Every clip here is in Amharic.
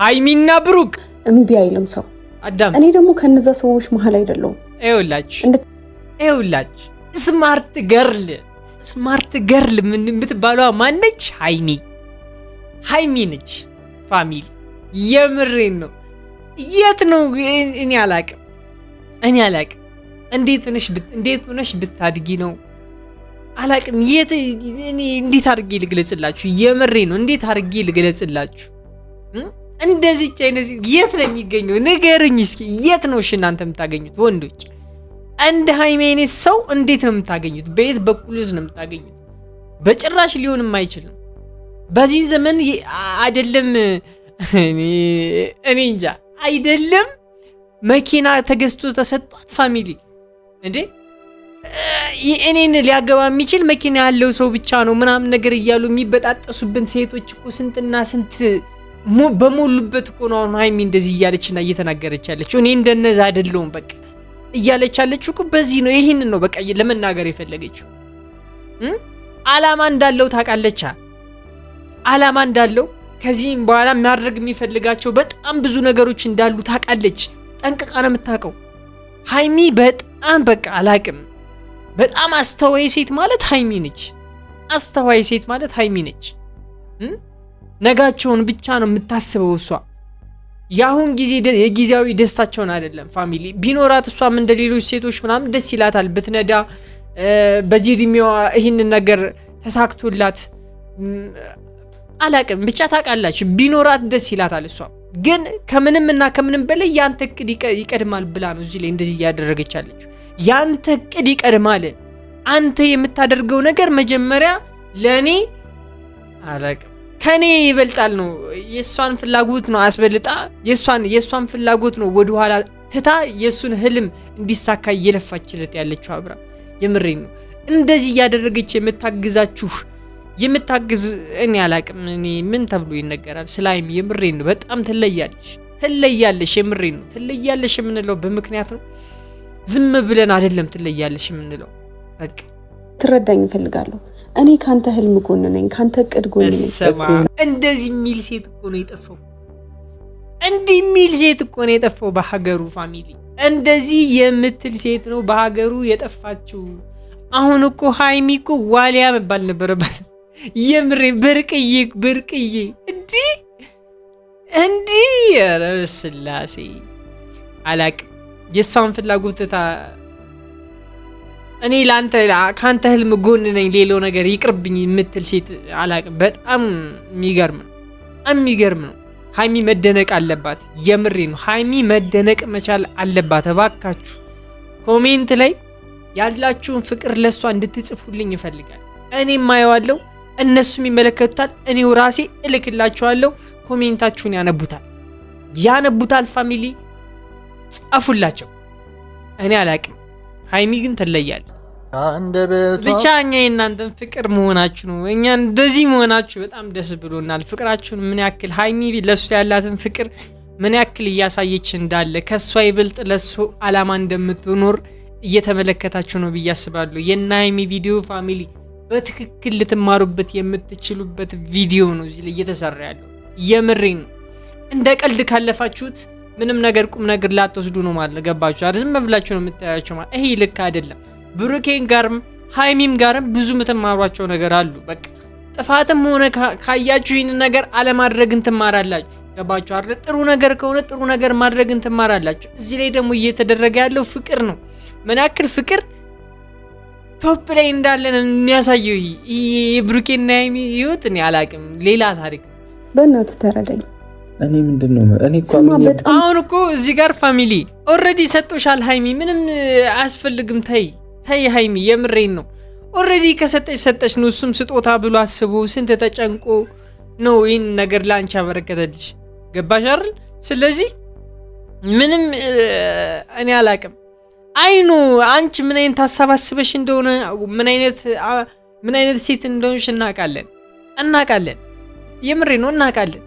ሃይሚና ብሩክ እምቢ አይልም ሰው አዳም። እኔ ደግሞ ከነዛ ሰዎች መሃል አይደለሁም። ይኸውላችሁ ስማርት ገርል ምን የምትባለዋ ማነች? ሃይሚ ነች። ፋሚሊ የምሬን ነው። የት ነው እኔ አላቅም። እንዴት ሆነሽ ብታድጊ ነው አላቅም። እኔ እንዴት አድርጌ ልግለጽላችሁ? የምሬ ነው። እንዴት አድርጌ ልግለጽላችሁ? እንደዚህ አይነት የት ነው የሚገኘው? ንገሩኝ እስኪ። የት ነው እሺ እናንተ የምታገኙት ወንዶች? እንደ ሃይሚ አይነት ሰው እንዴት ነው የምታገኙት? በየት በኩልስ ነው የምታገኙት? በጭራሽ ሊሆንም አይችልም። በዚህ ዘመን አይደለም እኔ እንጃ አይደለም መኪና ተገዝቶ ተሰጧት ፋሚሊ እንዴ እኔን ሊያገባ የሚችል መኪና ያለው ሰው ብቻ ነው ምናምን ነገር እያሉ የሚበጣጠሱብን ሴቶች እኮ ስንትና ስንት በሞሉበት እኮ ነው ሃይሚ እንደዚህ እያለችና እየተናገረች ያለችው። እኔ እንደነዛ አይደለሁም በቃ እያለች ያለችው እኮ በዚህ ነው። ይሄንን ነው በቃ ለመናገር የፈለገችው። አላማ እንዳለው ታውቃለች። አላማ እንዳለው ከዚህም በኋላ ማድረግ የሚፈልጋቸው በጣም ብዙ ነገሮች እንዳሉ ታውቃለች። ጠንቅቃ ነው የምታውቀው ሃይሚ። በጣም በቃ አላቅም። በጣም አስተዋይ ሴት ማለት ሃይሚ ነች። አስተዋይ ሴት ማለት ሃይሚ ነች። ነጋቸውን ብቻ ነው የምታስበው እሷ። ያሁን ጊዜ የጊዜያዊ ደስታቸውን አይደለም ፋሚሊ። ቢኖራት እሷም እንደ ሌሎች ሴቶች ምናምን ደስ ይላታል ብትነዳ፣ በዚህ እድሜዋ ይህንን ነገር ተሳክቶላት አላቅም ብቻ ታውቃላችሁ። ቢኖራት ደስ ይላታል እሷ። ግን ከምንም እና ከምንም በላይ ያንተ እቅድ ይቀድማል ብላ ነው እዚህ ላይ እንደዚህ እያደረገች ያለችው። ያንተ እቅድ ይቀድማል። አንተ የምታደርገው ነገር መጀመሪያ ለኔ አላቅም ከኔ ይበልጣል ነው። የሷን ፍላጎት ነው አስበልጣ የሷን ፍላጎት ነው ወደ ኋላ ትታ የሱን ህልም እንዲሳካ እየለፋችለት ያለችው አብራ። የምሬን ነው። እንደዚህ እያደረገች የምታግዝ እኔ አላቅም። እኔ ምን ተብሎ ይነገራል ስላይም። የምሬን ነው። በጣም ትለያለሽ። የምሬን ነው። ትለያለሽ የምንለው በምክንያት ነው። ዝም ብለን አይደለም ትለያለሽ የምንለው። በቃ ትረዳኝ እፈልጋለሁ። እኔ ካንተ ህልም ጎን ነኝ፣ ካንተ እቅድ ጎን ነኝ። እንደዚህ የሚል ሴት እኮ ነው የጠፋው። እንዲህ የሚል ሴት እኮ ነው የጠፋው በሀገሩ ፋሚሊ። እንደዚህ የምትል ሴት ነው በሀገሩ የጠፋችው። አሁን እኮ ሃይሚ እኮ ዋሊያ መባል ነበረባት። የምሬ ብርቅዬ እንዲህ ኧረ ስላሴ አላቅም። የሷን ፍላጎት እኔ ካንተ ህልም ጎን ነኝ ሌላው ነገር ይቅርብኝ የምትል ሴት አላቅም። በጣም የሚገርም ነው። ሃይሚ መደነቅ አለባት። የምሬ ነው። ሃይሚ መደነቅ መቻል አለባት። እባካችሁ ኮሜንት ላይ ያላችሁን ፍቅር ለሷ እንድትጽፉልኝ ይፈልጋል። እኔም ማየዋለሁ፣ እነሱም ይመለከቱታል። እኔው ራሴ እልክላችኋለሁ። ኮሜንታችሁን ያነቡታል። ፋሚሊ ጻፉላቸው። እኔ አላቅም። ሃይሚ ግን ትለያለች። ብቻ እኛ የእናንተን ፍቅር መሆናችሁ ነው። እኛ እንደዚህ መሆናችሁ በጣም ደስ ብሎናል። ፍቅራችሁን ምን ያክል ሃይሚ ለሱ ያላትን ፍቅር ምን ያክል እያሳየች እንዳለ ከሷ ይበልጥ ለሱ አላማ እንደምትኖር እየተመለከታችሁ ነው ብዬ አስባለሁ። የና ሃይሚ ቪዲዮ ፋሚሊ በትክክል ልትማሩበት የምትችሉበት ቪዲዮ ነው እዚህ ላይ እየተሰራ ያለው። የምሬን ነው። እንደ ቀልድ ካለፋችሁት ምንም ነገር ቁም ነገር ላትወስዱ ነው ማለት ነው። ገባችሁ አይደል? ዝም ብላችሁ ነው የምታያቸው ማለት። ይሄ ልክ አይደለም። ብሩኬን ጋርም ሃይሚም ጋርም ብዙ የምትማሯቸው ነገር አሉ። በቃ ጥፋትም ሆነ ካያችሁ ይህን ነገር አለማድረግን ትማራላችሁ። ገባችሁ አይደል? ጥሩ ነገር ከሆነ ጥሩ ነገር ማድረግን ትማራላችሁ። እዚህ ላይ ደግሞ እየተደረገ ያለው ፍቅር ነው። ምን ያክል ፍቅር ቶፕ ላይ እንዳለን የሚያሳየው ይሄ የብሩኬና ሃይሚ ህይወት እኔ አላቅም። ሌላ ታሪክ። በእናትህ ተረዳኝ። እኔ ምንድነው አሁን እኮ እዚህ ጋር ፋሚሊ ኦሬዲ ሰጥቶሻል ሃይሚ። ምንም አያስፈልግም። ተይ ሃይሚ፣ የምሬን ነው። ኦሬዲ ከሰጠች ነው። እሱም ስጦታ ብሎ አስቦ ስንት ተጨንቆ ነው ይህን ነገር ላንቺ ያበረከተልሽ። ገባሽ አይደል? ስለዚህ ምንም እኔ አላቅም። አይኑ አንቺ ምን አይነት ታሳባስበሽ እንደሆነ ምን አይነት ሴት እንደሆነሽ እናቃለን። የምሬን ነው እናቃለን።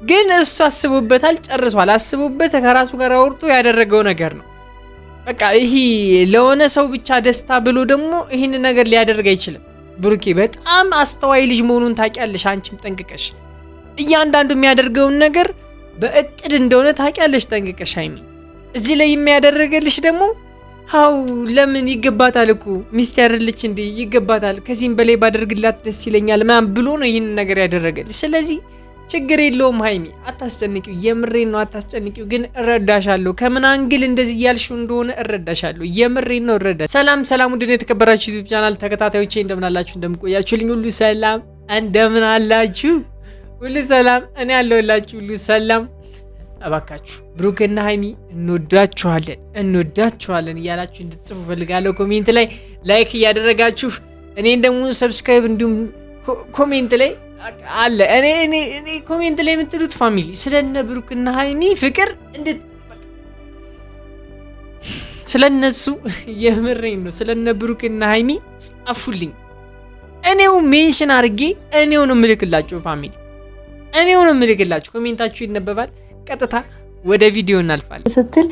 ግን እሱ አስቦበታል፣ ጨርሷል። አስቦበት ከራሱ ጋር አውርቶ ያደረገው ነገር ነው። በቃ ይሄ ለሆነ ሰው ብቻ ደስታ ብሎ ደግሞ ይህን ነገር ሊያደርግ አይችልም። ብሩኬ በጣም አስተዋይ ልጅ መሆኑን ታውቂያለሽ። አንቺም ጠንቅቀሽ እያንዳንዱ የሚያደርገውን ነገር በእቅድ እንደሆነ ታውቂያለሽ ጠንቅቀሽ ሀይሚ። እዚህ ላይ የሚያደረገልሽ ደግሞ ሀው ለምን ይገባታል እኮ ሚስት ያደርልች እንዴ ይገባታል፣ ከዚህም በላይ ባደርግላት ደስ ይለኛል ምናምን ብሎ ነው ይህን ነገር ያደረገልሽ። ስለዚህ ችግር የለውም ሀይሚ፣ አታስጨንቂው። የምሬን ነው አታስጨንቂው። ግን እረዳሻለሁ፣ ከምን አንግል እንደዚህ እያልሽው እንደሆነ እረዳሻለሁ። የምሬን ነው እረዳ። ሰላም ሰላም፣ ውድ የተከበራችሁ ዩቲዩብ ቻናል ተከታታዮቼ እንደምን አላችሁ? እንደምን ቆያችሁልኝ? ሁሉ ሰላም እንደምን አላችሁ? ሁሉ ሰላም፣ እኔ ያለሁላችሁ ሁሉ ሰላም። እባካችሁ ብሩክና ሀይሚ እንወዳችኋለን እያላችሁ እንድትጽፉ ፈልጋለሁ። ኮሜንት ላይ ላይክ እያደረጋችሁ እኔን ደግሞ ሰብስክራይብ እንዲሁም ኮሜንት ላይ አለ እኔ ኮሜንት ላይ የምትሉት ፋሚሊ ስለነ ብሩክና ሀይሚ ፍቅር ስለነሱ የምሬን ነው። ስለነ ብሩክና ሀይሚ ጻፉልኝ። እኔው ሜንሽን አድርጌ እኔው ነው ምልክላችሁ ፋሚሊ፣ እኔው ነው ምልክላችሁ። ኮሜንታችሁ ይነበባል። ቀጥታ ወደ ቪዲዮ እናልፋለን። ስትል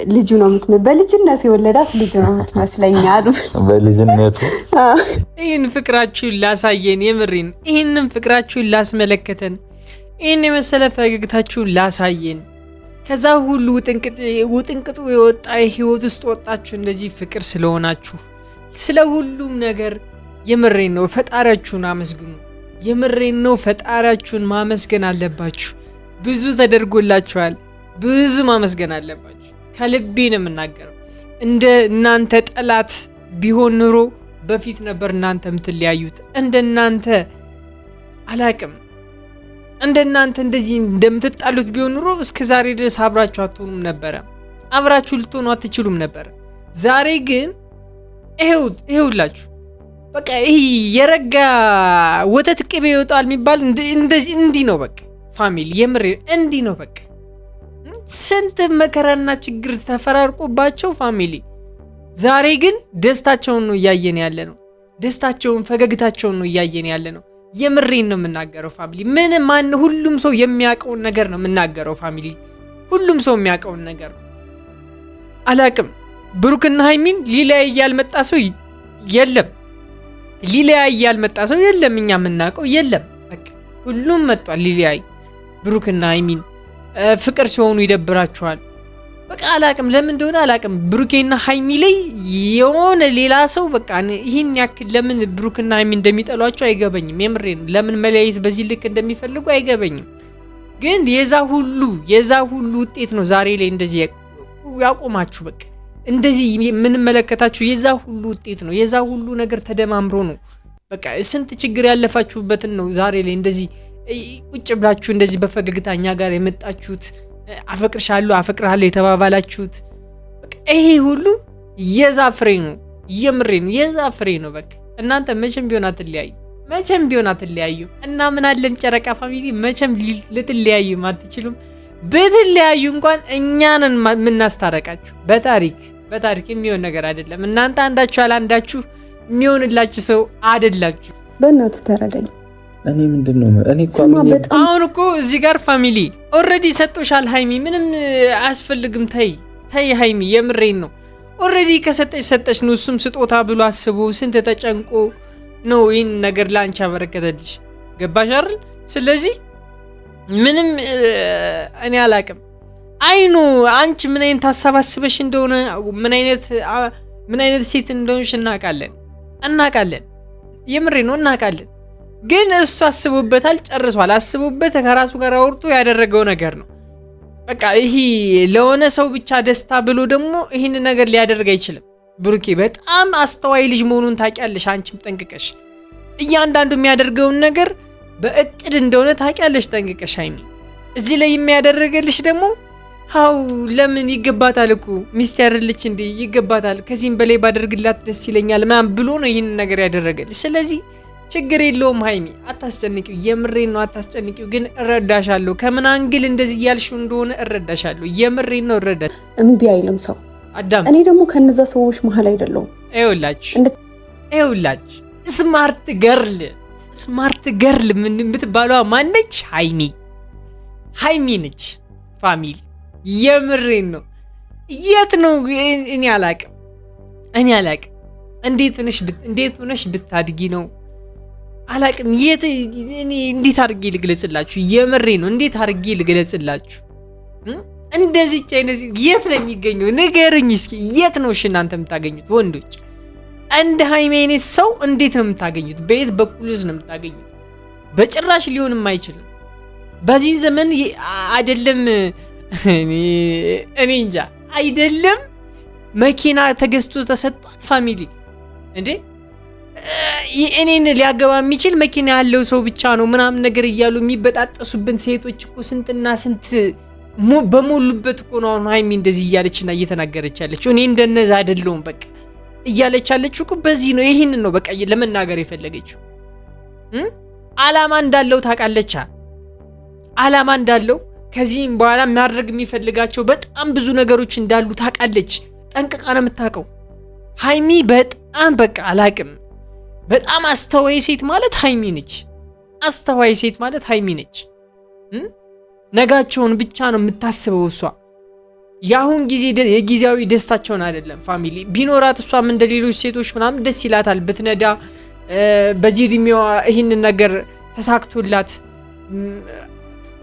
ልጁ ነው በልጅነት የወለዳት ልጁ ነው የምትመስለኛል። በልጅነቱ ይህን ፍቅራችሁን ላሳየን፣ የምሬን ይህንም ፍቅራችሁን ላስመለከተን፣ ይህን የመሰለ ፈገግታችሁን ላሳየን፣ ከዛ ሁሉ ውጥንቅጡ የወጣ ህይወት ውስጥ ወጣችሁ እንደዚህ ፍቅር ስለሆናችሁ ስለ ሁሉም ነገር የምሬን ነው ፈጣሪያችሁን አመስግኑ። የምሬን ነው ፈጣሪያችሁን ማመስገን አለባችሁ። ብዙ ተደርጎላችኋል። ብዙ ማመስገን አለባችሁ። ከልቤ ነው የምናገረው። እንደ እናንተ ጠላት ቢሆን ኑሮ በፊት ነበር እናንተ የምትለያዩት። እንደናንተ አላቅም፣ እንደናንተ እንደዚህ እንደምትጣሉት ቢሆን ኑሮ እስከ ዛሬ ድረስ አብራችሁ አትሆኑም ነበረ። አብራችሁ ልትሆኑ አትችሉም ነበረ። ዛሬ ግን ይሄውላችሁ በቃ ይሄ የረጋ ወተት ቅቤ ይወጣል የሚባል እንደዚህ እንዲህ ነው በቃ ፋሚሊ፣ የምሬ እንዲህ ነው በቃ። ስንት መከራና ችግር ተፈራርቆባቸው ፋሚሊ ዛሬ ግን ደስታቸውን ነው እያየን ያለ ነው። ደስታቸውን ፈገግታቸውን ነው እያየን ያለ ነው። የምሬን ነው የምናገረው ፋሚሊ። ሁሉም ሰው የሚያውቀውን ነገር ነው የምናገረው ፋሚሊ። ሁሉም ሰው የሚያውቀውን ነገር ነው። አላቅም ብሩክና ሀይሚን ሊለያይ ያልመጣ ሰው የለም። ሊለያይ ያልመጣ ሰው የለም። እኛ የምናውቀው የለም። በቃ ሁሉም መጥቷል ሊለያይ። ብሩክና ሀይሚን ፍቅር ሲሆኑ ይደብራቸዋል። በቃ አላቅም ለምን እንደሆነ አላቅም። ብሩኬና ሀይሚ ላይ የሆነ ሌላ ሰው በቃ ይህን ያክል ለምን ብሩክና ሀይሚ እንደሚጠሏቸው አይገበኝም። የምሬ ነው። ለምን መለያየት በዚህ ልክ እንደሚፈልጉ አይገበኝም። ግን የዛ ሁሉ ውጤት ነው ዛሬ ላይ እንደዚህ ያቆማችሁ። በቃ እንደዚህ የምንመለከታችሁ የዛ ሁሉ ውጤት ነው። የዛ ሁሉ ነገር ተደማምሮ ነው። በቃ ስንት ችግር ያለፋችሁበትን ነው ዛሬ ላይ እንደዚህ ቁጭ ብላችሁ እንደዚህ በፈገግታ እኛ ጋር የመጣችሁት። አፈቅርሻለሁ አፈቅርሃለሁ የተባባላችሁት በቃ ይሄ ሁሉ የዛ ፍሬ ነው። የምሬን የዛ ፍሬ ነው። በቃ እናንተ መቼም ቢሆን አትለያዩ እና ምን አለን ጨረቃ ፋሚሊ፣ መቼም ልትለያዩ አትችሉም። ብትለያዩ እንኳን እኛንን የምናስታረቃችሁ። በታሪክ የሚሆን ነገር አይደለም። እናንተ አንዳችሁ አላንዳችሁ የሚሆንላችሁ ሰው አይደላችሁ። በእናትህ ተረዳኝ። እኔ ምንድነው አሁን እኮ እዚህ ጋር ፋሚሊ ኦልሬዲ ሰጥቶሻል ሀይሚ፣ ምንም አያስፈልግም። ተይ ሀይሚ፣ የምሬን ነው። ኦልሬዲ ከሰጠች ነው። እሱም ስጦታ ብሎ አስቦ ስንት ተጨንቆ ነው ይህን ነገር ለአንቺ አበረከተልሽ። ገባሽ አይደል? ስለዚህ ምንም እኔ አላቅም። አይኑ አንቺ ምን አይነት ሀሳብ አስበሽ እንደሆነ ምን አይነት ሴት እንደሆነሽ እናውቃለን። የምሬ ነው እናውቃለን። ግን እሱ አስቦበታል፣ ጨርሷል። አስቦበት ከራሱ ጋር አውርቶ ያደረገው ነገር ነው። በቃ ይሄ ለሆነ ሰው ብቻ ደስታ ብሎ ደግሞ ይህን ነገር ሊያደርግ አይችልም። ብሩኬ በጣም አስተዋይ ልጅ መሆኑን ታውቂያለሽ። አንቺም ጠንቅቀሽ እያንዳንዱ የሚያደርገውን ነገር በእቅድ እንደሆነ ታውቂያለሽ ጠንቅቀሽ ሀይሚ። እዚህ ላይ የሚያደርገልሽ ደግሞ ሀው ለምን ይገባታል እኮ ሚስት ያደርልች እንዴ ይገባታል፣ ከዚህም በላይ ባደርግላት ደስ ይለኛል ምናምን ብሎ ነው ይህን ነገር ያደረገልሽ። ስለዚህ ችግር የለውም ሀይሚ፣ አታስጨንቂው። የምሬን ነው አታስጨንቂው። ግን እረዳሻለሁ። ከምን አንግል እንደዚህ እያልሽው እንደሆነ እረዳሻለሁ። የምሬን ነው እረዳሽ። እምቢ አይልም ሰው አዳም። እኔ ደግሞ ከነዛ ሰዎች መሀል አይደለሁም። ይኸውላችሁ ስማርት ገርል ምን የምትባለዋ ማነች? ሀይሚ ነች ፋሚሊ። የምሬን ነው። የት ነው እኔ አላቅም። እንዴት ሆነሽ ብታድጊ ነው አላቅም። እንዴት አድርጌ ልግለጽላችሁ? የምሬ ነው። እንዴት አድርጌ ልግለጽላችሁ? እንደዚህ አይነት የት ነው የሚገኘው? ንገሩኝ እስኪ የት ነው እሺ እናንተ የምታገኙት ወንዶች? እንደ ሃይሚ አይነት ሰው እንዴት ነው የምታገኙት? በየት በኩልስ ነው የምታገኙት? በጭራሽ ሊሆንም አይችልም። በዚህ ዘመን አይደለም እኔ እንጃ አይደለም መኪና ተገዝቶ ተሰጧት ፋሚሊ እንዴ እኔን ሊያገባ የሚችል መኪና ያለው ሰው ብቻ ነው ምናምን ነገር እያሉ የሚበጣጠሱብን ሴቶች እኮ ስንትና ስንት በሞሉበት እኮ ነው ሃይሚ እንደዚህ እያለችና እየተናገረች ያለችው። እኔ እንደነዛ አይደለሁም በቃ እያለች ያለችው እኮ በዚህ ነው። ይሄንን ነው በቃ ለመናገር የፈለገችው። አላማ እንዳለው ታውቃለች። አላማ እንዳለው ከዚህም በኋላ ማድረግ የሚፈልጋቸው በጣም ብዙ ነገሮች እንዳሉ ታውቃለች። ጠንቅቃ ነው የምታውቀው ሃይሚ። በጣም በቃ አላቅም። በጣም አስተዋይ ሴት ማለት ሃይሚ ነች። አስተዋይ ሴት ማለት ሃይሚ ነች። ነጋቸውን ብቻ ነው የምታስበው እሷ። ያሁን ጊዜ የጊዜያዊ ደስታቸውን አይደለም ፋሚሊ። ቢኖራት እሷም እንደ ሌሎች ሴቶች ምናምን ደስ ይላታል ብትነዳ፣ በዚህ እድሜዋ ይህንን ነገር ተሳክቶላት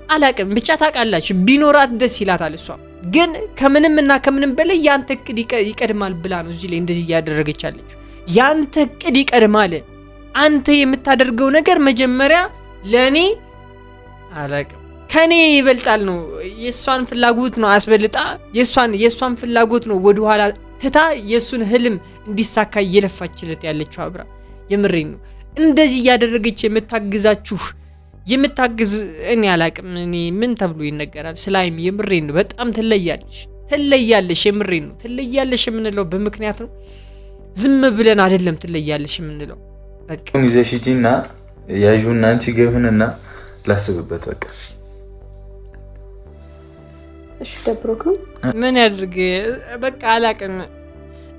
አላቅም ብቻ ታውቃላችሁ፣ ቢኖራት ደስ ይላታል እሷ። ግን ከምንም እና ከምንም በላይ ያንተ እቅድ ይቀድማል ብላ ነው እዚህ ላይ እንደዚህ እያደረገች ያለችው። ያንተ እቅድ ይቀድማል። አንተ የምታደርገው ነገር መጀመሪያ ለኔ አላቅም ከኔ ይበልጣል ነው። የሷን ፍላጎት ነው አስበልጣ፣ የሷን ፍላጎት ነው ወደ ኋላ ትታ የሱን ህልም እንዲሳካ እየለፋችለት ያለችው አብራ። የምሬን ነው። እንደዚህ እያደረገች የምታግዝ እኔ አላቅም። እኔ ምን ተብሎ ይነገራል ስላይም። የምሬን ነው። በጣም ትለያለሽ። የምሬን ነው። ትለያለሽ የምንለው በምክንያት ነው። ዝም ብለን አይደለም ትለያለሽ የምንለው። በቃ ይዘሽ ሂጂና ያዡና አንቺ ገህንና ላስብበት በቃ። እሺ ደብሮክ ነው ምን ያድርግ በቃ አላቅም።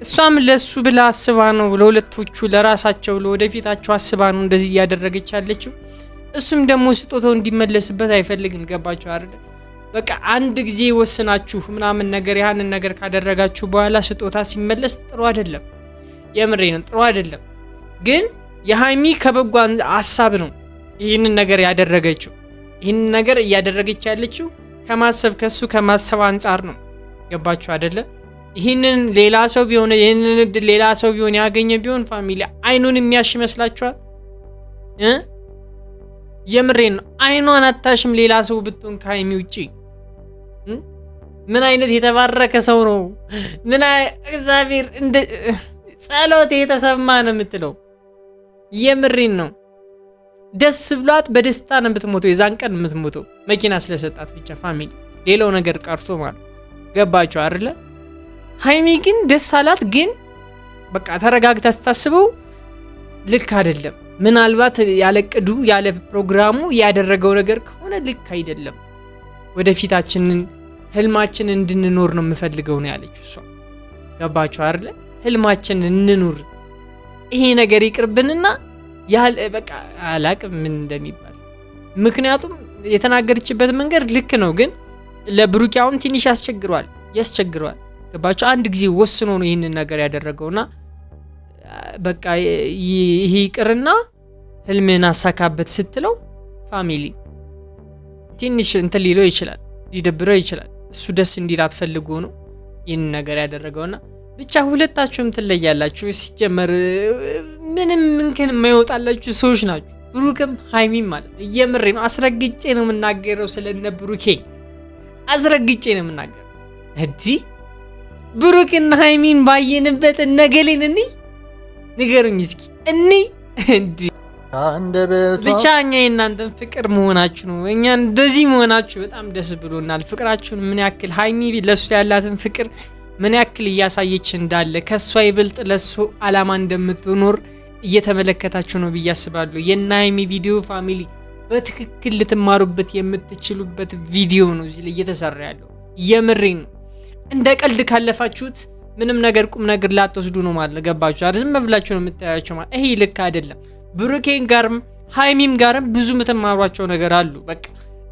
እሷም ለሱ ብላ አስባ ነው ለሁለቶቹ ለራሳቸው ለወደፊታቸው አስባ ነው እንደዚህ እያደረገች ያለችው። እሱም ደግሞ ስጦታው እንዲመለስበት አይፈልግም። ገባችሁ አይደል? በቃ አንድ ጊዜ ወስናችሁ ምናምን ነገር ያንን ነገር ካደረጋችሁ በኋላ ስጦታ ሲመለስ ጥሩ አይደለም። የምሬን ጥሩ አይደለም። ግን የሃይሚ ከበጎ ሐሳብ ነው ይህንን ነገር ያደረገችው። ይህንን ነገር እያደረገች ያለችው ከማሰብ ከሱ ከማሰብ አንጻር ነው። ገባችሁ አይደለ? ይህንን ሌላ ሰው ቢሆን ይህንን እድል ሌላ ሰው ቢሆን ያገኘ ቢሆን ፋሚሊ አይኑን የሚያሽ ይመስላችኋል? የምሬን ነው። አይኗን አታሽም ሌላ ሰው ብትሆን ከሃይሚ ውጪ። ምን አይነት የተባረከ ሰው ነው! ምን እግዚአብሔር እንደ ጸሎት የተሰማ ነው የምትለው። የምሬን ነው። ደስ ብሏት በደስታ ነው የምትሞተው። የዛን ቀን የምትሞተው መኪና ስለሰጣት ብቻ ፋሚሊ፣ ሌላው ነገር ቀርቶ ማለት ገባችሁ አይደለ? ሃይሚ ግን ደስ አላት። ግን በቃ ተረጋግታ ስታስበው ልክ አይደለም። ምናልባት ያለ ቅዱ ያለ ፕሮግራሙ ያደረገው ነገር ከሆነ ልክ አይደለም። ወደፊታችንን ህልማችንን እንድንኖር ነው የምፈልገው ነው ያለችው እሷ። ገባችሁ አይደለ? ህልማችንን እንኑር፣ ይሄ ነገር ይቅርብንና ያለ በቃ አላቅም ምን እንደሚባል። ምክንያቱም የተናገረችበት መንገድ ልክ ነው፣ ግን ለብሩክ አሁን ትንሽ ያስቸግሯል። ገባችሁ? አንድ ጊዜ ወስኖ ነው ይህንን ነገር ያደረገውና በቃ ይሄ ይቅርና ህልምን አሳካበት ስትለው ፋሚሊ ትንሽ እንትን ሊለው ይችላል፣ ሊደብረው ይችላል። እሱ ደስ እንዲላት ፈልጎ ነው ይህን ነገር ያደረገውና ብቻ ሁለታችሁም ትለያላችሁ። ሲጀመር ምንም እንከን የማይወጣላችሁ ሰዎች ናችሁ፣ ብሩክም ሃይሚም ማለት ነው። እየምሬ ነው። አስረግጬ ነው የምናገረው ስለነ ብሩኬ አስረግጬ ነው የምናገረው። እዚህ ብሩክና ሃይሚን ባየንበት ነገሌን ንገሩኝ እስኪ እንዲ ብቻ እኛ የእናንተን ፍቅር መሆናችሁ ነው። እኛ እንደዚህ መሆናችሁ በጣም ደስ ብሎናል። ፍቅራችሁን ምን ያክል ሃይሚ ለሱ ያላትን ፍቅር ምን ያክል እያሳየች እንዳለ ከሷ ይበልጥ ለሱ አላማ እንደምትኖር እየተመለከታችሁ ነው ብዬ አስባለሁ። የና ሃይሚ ቪዲዮ ፋሚሊ በትክክል ልትማሩበት የምትችሉበት ቪዲዮ ነው እዚህ ላይ እየተሰራ ያለው። የምሬን ነው። እንደ ቀልድ ካለፋችሁት ምንም ነገር ቁም ነገር ላትወስዱ ነው ማለት ነው። ገባችሁ አይደል? ዝም ብላችሁ ነው የምታያቸው ማለት ይሄ ልክ አይደለም። ብሩኬን ጋርም ሃይሚም ጋርም ብዙ የምትማሯቸው ነገር አሉ። በቃ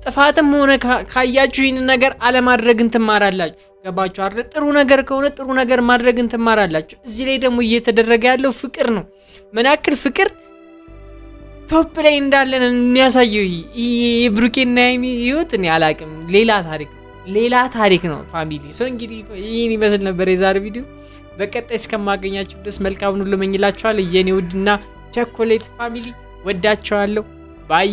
ጥፋትም ሆነ ካያችሁ ይህን ነገር አለማድረግን ትማራላችሁ። ገባችሁ አይደል? ጥሩ ነገር ከሆነ ጥሩ ነገር ማድረግን ትማራላችሁ። እዚህ ላይ ደግሞ እየተደረገ ያለው ፍቅር ነው። ምን ያክል ፍቅር ቶፕ ላይ እንዳለን የሚያሳየው ይሄ የብሩኬና ሃይሚ ህይወት እኔ አላቅም፣ ሌላ ታሪክ ሌላ ታሪክ ነው ፋሚሊ። እንግዲህ ይህን ይመስል ነበር የዛሬ ቪዲዮ። በቀጣይ እስከማገኛችሁ ድረስ መልካም ሁሉ እመኝላችኋለሁ የኔ ውድና ቸኮሌት ፋሚሊ። ወዳችኋለሁ። ባይ